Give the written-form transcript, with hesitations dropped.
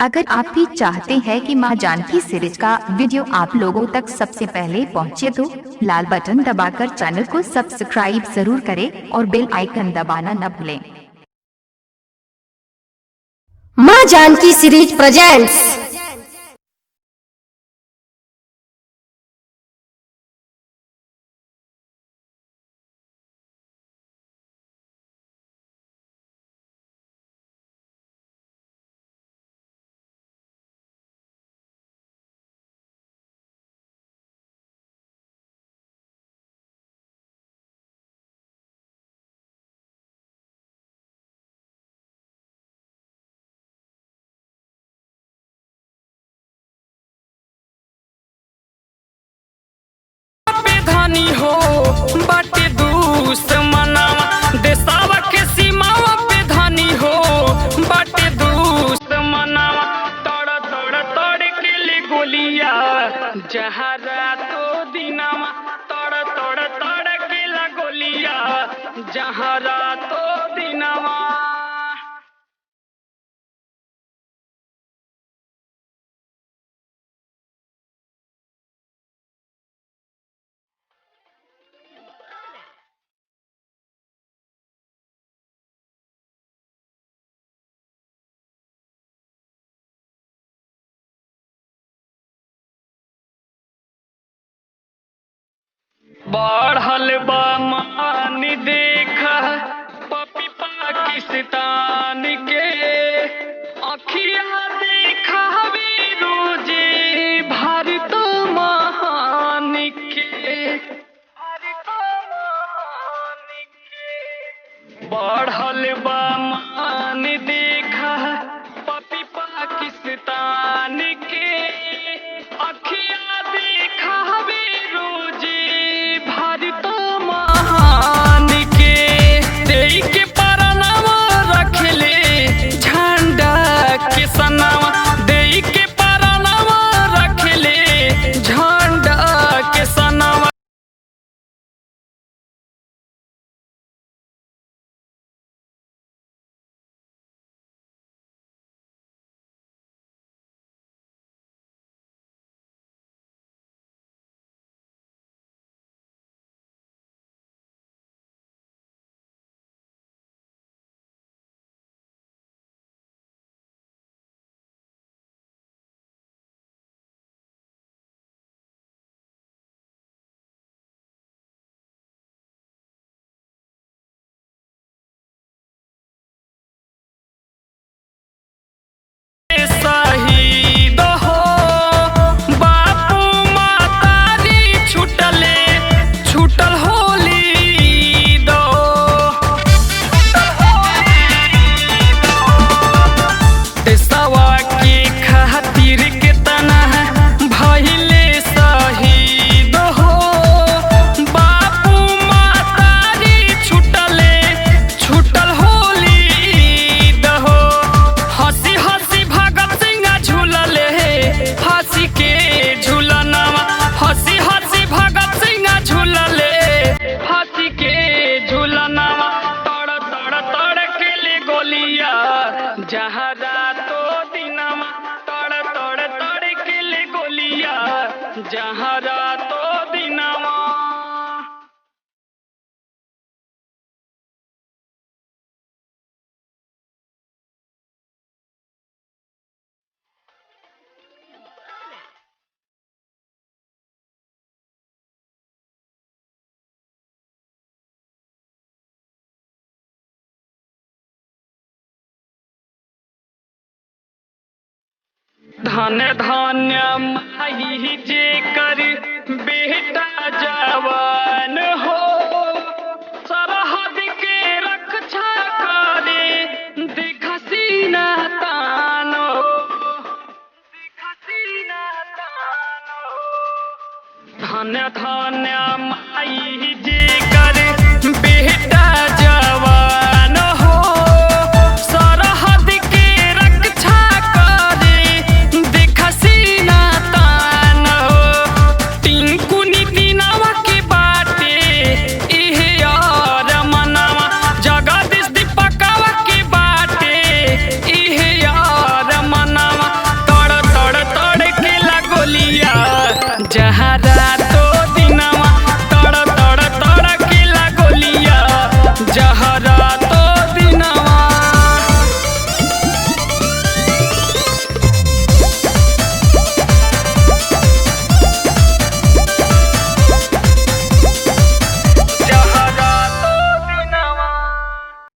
अगर आप भी चाहते हैं कि मां जानकी सीरीज का वीडियो आप लोगों तक सबसे पहले पहुंचे तो लाल बटन दबाकर चैनल को सब्सक्राइब जरूर करें और बेल आइकन दबाना न भूलें। मां जानकी सीरीज प्रेजेंट्स। धनी हो बाटे दुश्मनवा देशवा के सीमावा पे धनी हो बाटे दुश्मनवा तड़ तड़ तड़ के ले गोलिया जहरा तो दिनवा तड़ तड़ तड़ के ला गोलिया जहरा तो दिनवा। बढ़ल बा मान देख पपी पाकिस्तान के अखिया देखा रोजे भारत महान के बढ़ल बा मान देखा पपी पाकिस्तान के अखिया देखा रोजे भारत महान के देई के परनावा रखले झंडा के सनावा देई के परनावा रखले झंडा के सनावा। शहीद हो बापू मातारी छुटले छुटल होली दो देशवा के खातिर केतना भइले शहीद हो बापू मातारी छुटले छुटल होली दो। हंसी हंसी भगत सिंह झूलले फांसी के झूलनवा हंसी हंसी भगत सिंह झूलले फांसी के झूलनवा तड़ तड़ तड़ के ले गोलिया जहरा तो दिनवा तड़ तड़ तड़ के ले गोलिया जहरा तो दिनवा। धन धान्य माही जे कर बेटा जवान हो सरहद के रक्षा करे देख सीना तानो धन धान्य माही